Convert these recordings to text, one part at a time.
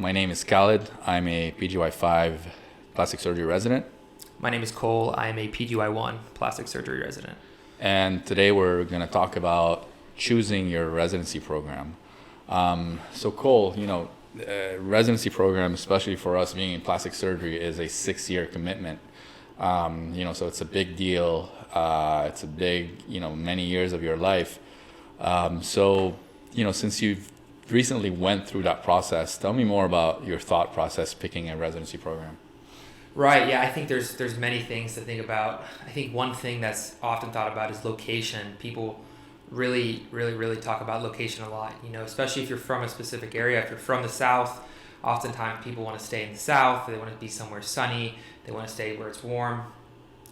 My name is Khaled. I'm a PGY5 plastic surgery resident. My name is Cole. I am a PGY1 plastic surgery resident. And today we're going to talk about choosing your residency program. So Cole, residency program, especially for us being in plastic surgery, is a 6-year commitment. So it's a big deal. It's a big, many years of your life. Since you've recently went through that process, tell me more about your thought process picking a residency program. Right. Yeah. I think there's many things to think about. I think one thing that's often thought about is location. People really talk about location a lot. Especially if you're from a specific area. If you're from the South, oftentimes people want to stay in the South. They want to be somewhere sunny. They want to stay where it's warm.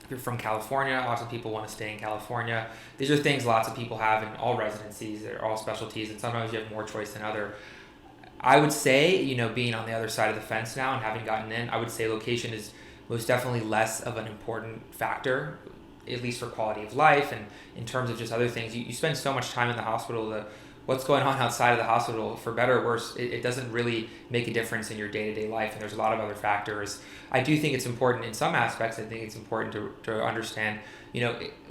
If you're from California, often people want to stay in California. These are things lots of people have in all residencies or all specialties, and sometimes you have more choice than other. I would say, being on the other side of the fence now and having gotten in, I would say location is most definitely less of an important factor, at least for quality of life and in terms of just other things. You spend so much time in the hospital. What's going on outside of the hospital, for better or worse, it doesn't really make a difference in your day-to-day life, and there's a lot of other factors. I do think it's important in some aspects. I think it's important to understand,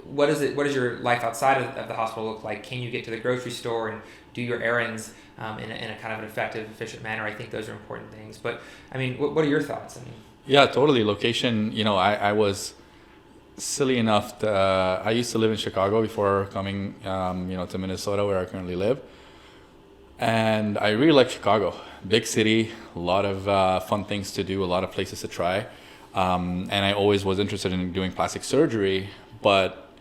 what does your life outside of the hospital look like? Can you get to the grocery store and do your errands in a kind of an effective, efficient manner? I think those are important things. But, what are your thoughts? Yeah, totally. Location, I was silly enough I used to live in Chicago before coming to Minnesota, where I currently live, and I really like Chicago. Big city, a lot of fun things to do, a lot of places to try, and I always was interested in doing plastic surgery, but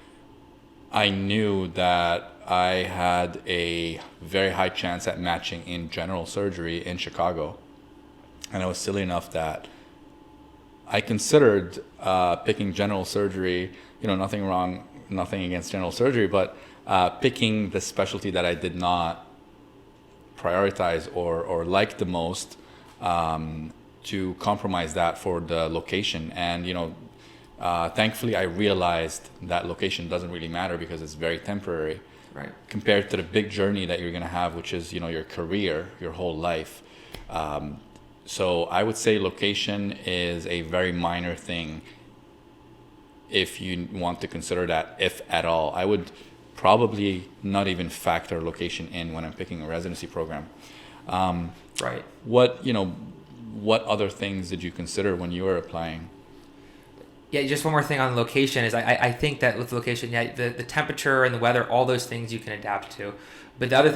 I knew that I had a very high chance at matching in general surgery in Chicago, and I was silly enough that I considered picking general surgery. Nothing against general surgery, but picking the specialty that I did not prioritize or like the most, to compromise that for the location. And thankfully, I realized that location doesn't really matter because it's very temporary, right, compared to the big journey that you're going to have, which is your career, your whole life. So I would say location is a very minor thing if you want to consider that, if at all. I would probably not even factor location in when I'm picking a residency program. Right. What other things did you consider when you were applying? Yeah, just one more thing on location is I think that with location, the temperature and the weather, all those things you can adapt to. But some of the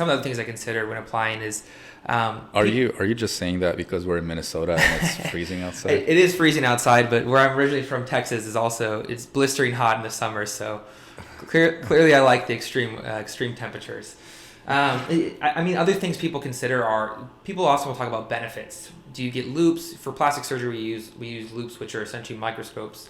other things I consider when applying is. Are you just saying that because we're in Minnesota and it's freezing outside? It is freezing outside, but where I'm originally from, Texas, it's blistering hot in the summer. So clearly, I like the extreme temperatures. Other things people consider are, people also will talk about benefits. Do you get loupes? For plastic surgery, we use loupes, which are essentially microscopic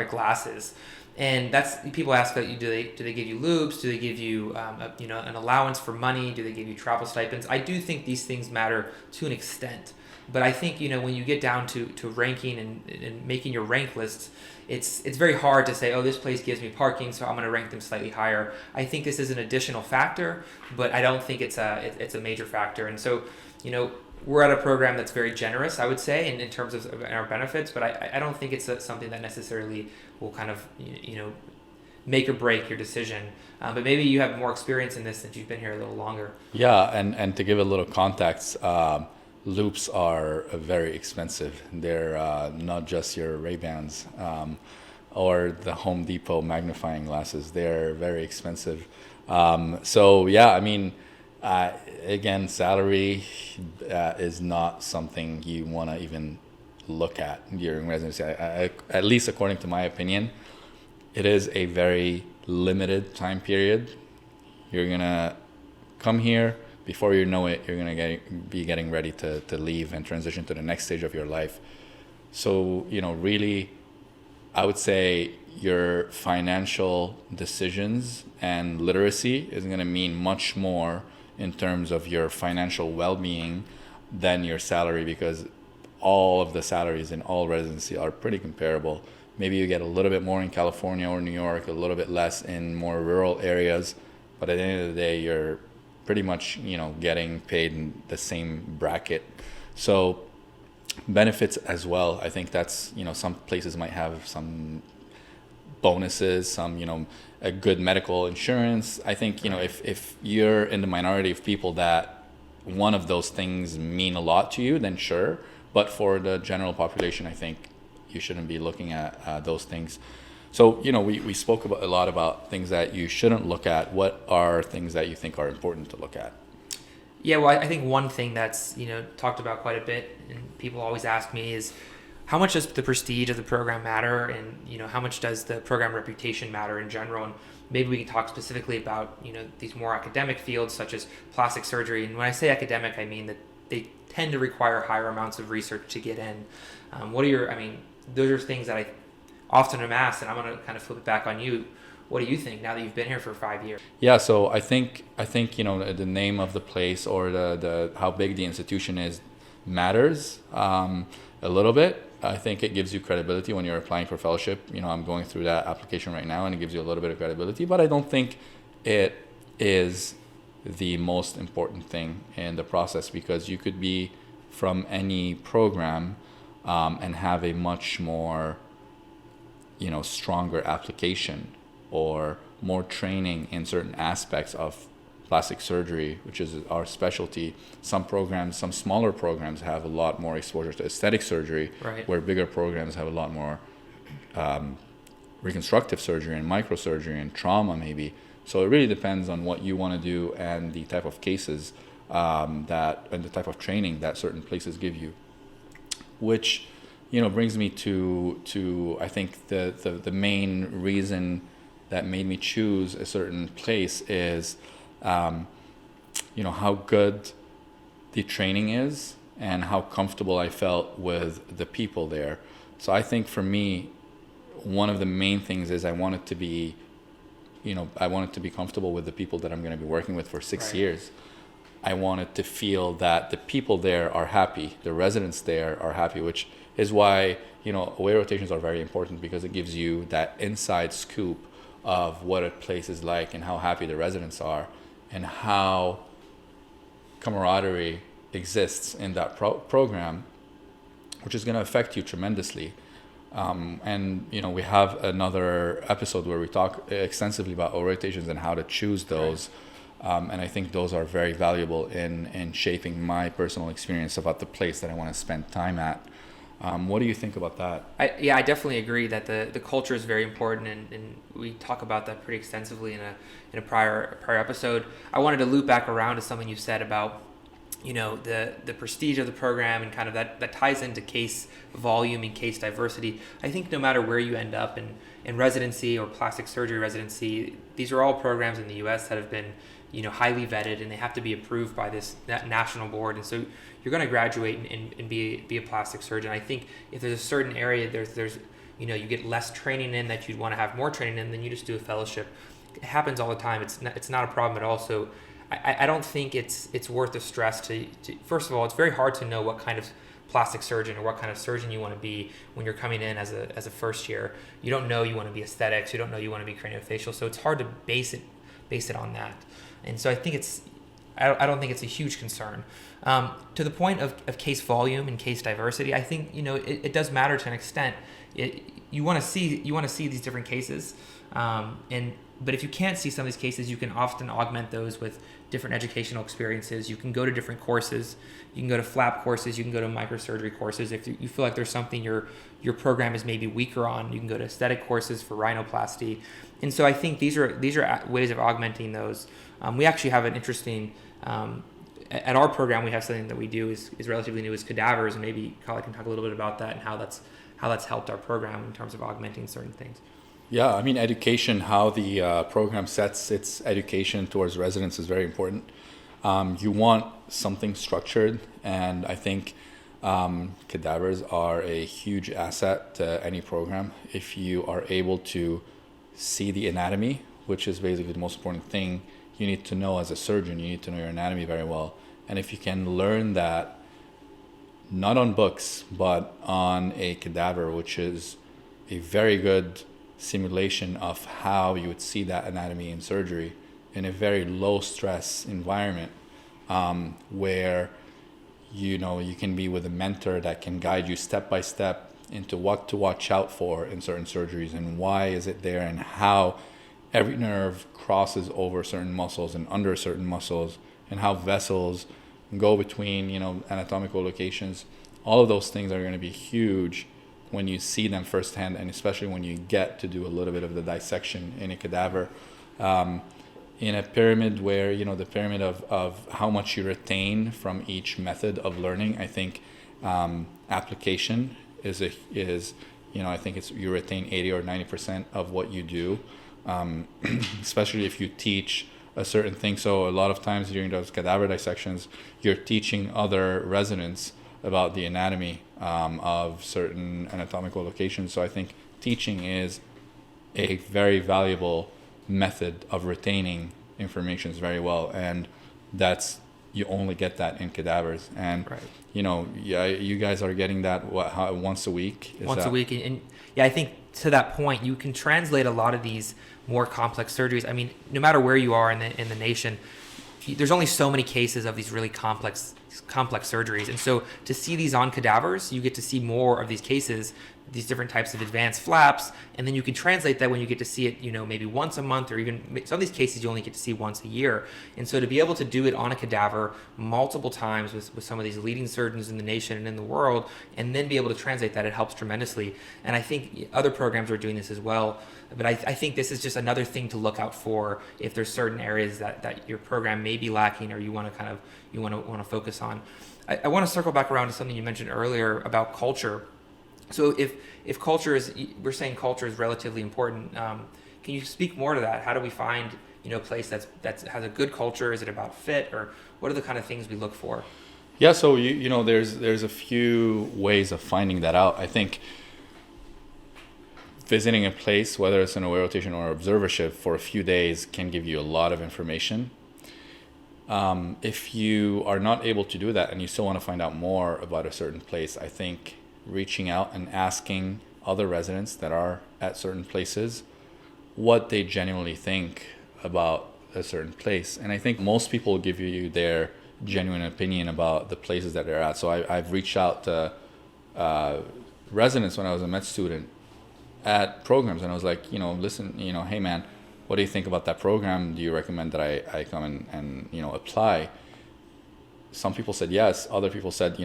glasses. And that's, people ask that do they give you loupes? Do they give you an allowance for money? Do they give you travel stipends? I do think these things matter to an extent, but I think when you get down to ranking and making your rank lists, it's very hard to say, oh, this place gives me parking, so I'm going to rank them slightly higher. I think this is an additional factor, but I don't think it's a major factor. And so we're at a program that's very generous, I would say, in terms of our benefits, but I don't think it's something that necessarily will kind of, make or break your decision. But maybe you have more experience in this since you've been here a little longer. Yeah, and to give a little context, loupes are very expensive. They're not just your Ray-Bans or the Home Depot magnifying glasses. They're very expensive. Again, salary is not something you want to even look at during residency. At least according to my opinion, it is a very limited time period. You're going to come here. Before you know it, you're going to be getting ready to leave and transition to the next stage of your life. So, really, I would say your financial decisions and literacy is going to mean much more in terms of your financial well-being than your salary, because all of the salaries in all residency are pretty comparable. Maybe you get a little bit more in California or New York, a little bit less in more rural areas, but at the end of the day, your pretty much, getting paid in the same bracket. So benefits as well. I think that's, some places might have some bonuses, some, a good medical insurance. I think, if you're in the minority of people that one of those things mean a lot to you, then sure. But for the general population, I think you shouldn't be looking at those things. So, we spoke a lot about things that you shouldn't look at. What are things that you think are important to look at? Yeah, well, I think one thing that's, talked about quite a bit and people always ask me is how much does the prestige of the program matter, and, how much does the program reputation matter in general? And maybe we can talk specifically about, these more academic fields such as plastic surgery. And when I say academic, I mean that they tend to require higher amounts of research to get in. Those are things that I often am asked, and I'm going to kind of flip it back on you. What do you think now that you've been here for 5 years? Yeah, so I think the name of the place or the how big the institution is matters a little bit. I think it gives you credibility when you're applying for fellowship. I'm going through that application right now, and it gives you a little bit of credibility. But I don't think it is the most important thing in the process, because you could be from any program and have a much more stronger application or more training in certain aspects of plastic surgery, which is our specialty. Some smaller programs have a lot more exposure to aesthetic surgery, right, where bigger programs have a lot more reconstructive surgery and microsurgery and trauma maybe. So it really depends on what you want to do and the type of cases and the type of training that certain places give you, which brings me to I think the main reason that made me choose a certain place is how good the training is and how comfortable I felt with the people there. So I think for me, one of the main things is I wanted to be comfortable with the people that I'm going to be working with for 6 right, years. I wanted to feel that the people there are happy, the residents there are happy, which is why, away rotations are very important, because it gives you that inside scoop of what a place is like and how happy the residents are and how camaraderie exists in that program, which is going to affect you tremendously. We have another episode where we talk extensively about rotations and how to choose those. And I think those are very valuable in shaping my personal experience about the place that I want to spend time at. What do you think about that? I definitely agree that the culture is very important, and we talk about that pretty extensively in a prior episode. I wanted to loop back around to something you said about the prestige of the program, and kind of that ties into case volume and case diversity. I think no matter where you end up in residency or plastic surgery residency, these are all programs in the U.S. that have been highly vetted, and they have to be approved by this national board. And so you're going to graduate and be a plastic surgeon. I think if there's a certain area there's you get less training in that you'd want to have more training in, then you just do a fellowship. It happens all the time. It's not a problem at all. So I don't think it's worth the stress to first of all, it's very hard to know what kind of plastic surgeon or what kind of surgeon you want to be when you're coming in as a first year. You don't know you want to be aesthetics. You don't know you want to be craniofacial. So it's hard to base it on that. And so I think I don't think it's a huge concern. To the point of case volume and case diversity, I think it does matter to an extent. You want to see these different cases, but if you can't see some of these cases, you can often augment those with different educational experiences. You can go to different courses. You can go to flap courses. You can go to microsurgery courses. If you feel like there's something your program is maybe weaker on, you can go to aesthetic courses for rhinoplasty. And so I think these are ways of augmenting those. We actually have an interesting at our program. We have something that we do is relatively new, is cadavers, and maybe Khaled can talk a little bit about that and how that's helped our program in terms of augmenting certain things. Yeah, I mean, education, how the program sets its education towards residents is very important. You want something structured, and I think cadavers are a huge asset to any program. If you are able to see the anatomy, which is basically the most important thing you need to know as a surgeon, you need to know your anatomy very well. And if you can learn that, not on books, but on a cadaver, which is a very good simulation of how you would see that anatomy in surgery, in a very low stress environment, where you can be with a mentor that can guide you step by step into what to watch out for in certain surgeries and why is it there and how every nerve crosses over certain muscles and under certain muscles and how vessels go between anatomical locations. All of those things are going to be huge when you see them firsthand, and especially when you get to do a little bit of the dissection in a cadaver, in a pyramid where the pyramid of how much you retain from each method of learning. I think application is I think it's you retain 80 or 90% of what you do, especially if you teach a certain thing. So a lot of times during those cadaver dissections, you're teaching other residents about the anatomy of certain anatomical locations. So I think teaching is a very valuable method of retaining information very well, and you only get that in cadavers. And Right. You guys are getting that once a week? A week, and I think to that point, you can translate a lot of these more complex surgeries. I mean, no matter where you are in the nation, there's only so many cases of these really complex surgeries, and so to see these on cadavers, you get to see more of these cases, these different types of advanced flaps, and then you can translate that when you get to see it, maybe once a month, or even some of these cases you only get to see once a year. And so to be able to do it on a cadaver multiple times with some of these leading surgeons in the nation and in the world, and then be able to translate that, it helps tremendously. And I think other programs are doing this as well. But I think this is just another thing to look out for if there's certain areas that your program may be lacking, or you want to focus on. I want to circle back around to something you mentioned earlier about culture. So if culture we're saying culture is relatively important. Can you speak more to that? How do we find a place that has a good culture? Is it about fit, or what are the kind of things we look for? Yeah, so there's a few ways of finding that out. I think visiting a place, whether it's an away rotation or observership, for a few days can give you a lot of information. If you are not able to do that and you still want to find out more about a certain place, I think reaching out and asking other residents that are at certain places what they genuinely think about a certain place. And I think most people give you their genuine opinion about the places that they're at. So I've reached out to residents when I was a med student at programs, and I was like, listen, hey man, what do you think about that program? Do you recommend that I come and apply? Some people said yes. Other people said,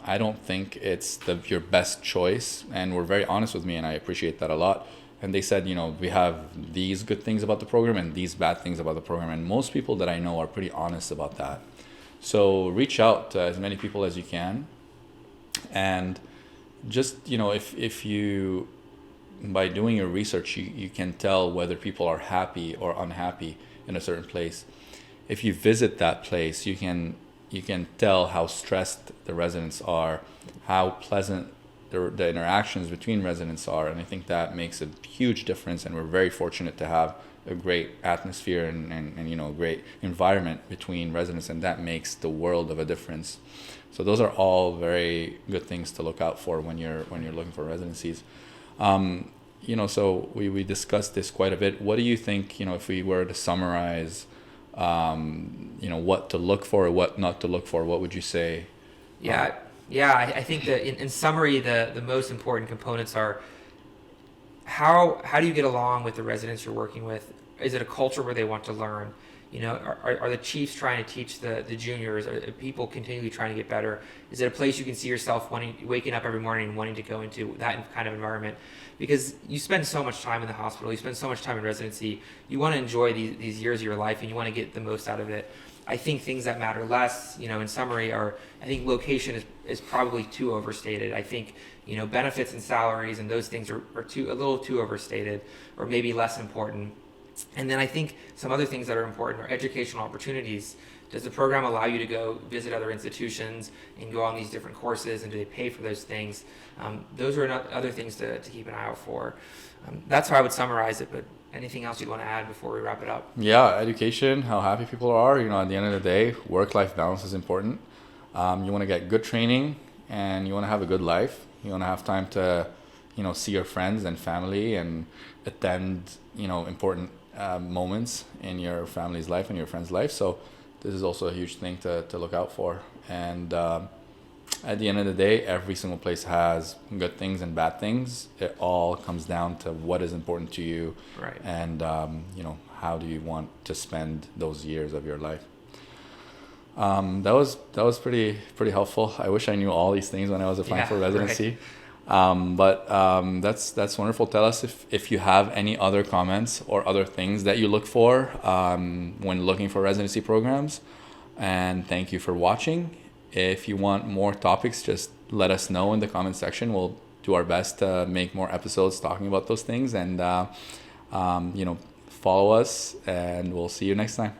I don't think it's your best choice, and were very honest with me, and I appreciate that a lot. And they said, we have these good things about the program and these bad things about the program, and most people that I know are pretty honest about that. So reach out to as many people as you can, and just if you, by doing your research, you can tell whether people are happy or unhappy in a certain place. If you visit that place, you can tell how stressed the residents are, how pleasant the interactions between residents are, and I think that makes a huge difference. And we're very fortunate to have a great atmosphere and a great environment between residents, and that makes the world of a difference. So those are all very good things to look out for when you're looking for residencies. So we discussed this quite a bit. What do you think, if we were to summarize, what to look for or what not to look for, what would you say? I think that in summary, the most important components are how do you get along with the residents you're working with? Is it a culture where they want to learn? Are the chiefs trying to teach the juniors? Are people continually trying to get better? Is it a place you can see yourself waking up every morning and wanting to go into that kind of environment? Because you spend so much time in the hospital, you spend so much time in residency, you want to enjoy these years of your life, and you want to get the most out of it. I think things that matter less, in summary, I think location is probably too overstated. I think, benefits and salaries and those things are a little too overstated, or maybe less important. And then I think some other things that are important are educational opportunities. Does the program allow you to go visit other institutions and go on these different courses, and do they pay for those things? Those are other things to keep an eye out for. That's how I would summarize it, but anything else you'd want to add before we wrap it up? Yeah, education, how happy people are. At the end of the day, work-life balance is important. You want to get good training, and you want to have a good life. You want to have time to, see your friends and family and attend, important moments in your family's life and your friend's life. So this is also a huge thing to look out for. And at the end of the day, every single place has good things and bad things. It all comes down to what is important to you, Right. and how do you want to spend those years of your life. That was pretty helpful. I wish I knew all these things when I was applying for residency. Right. But that's wonderful. Tell us if you have any other comments or other things that you look for when looking for residency programs. And thank you for watching. If you want more topics, just let us know in the comment section. We'll do our best to make more episodes talking about those things. And follow us, and we'll see you next time.